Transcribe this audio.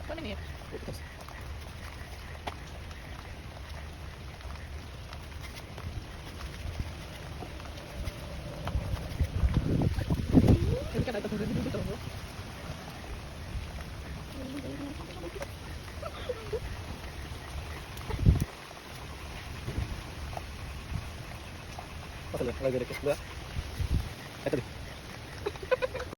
Pone miedo. Es que la toco de todo. Pásale, a la derecha.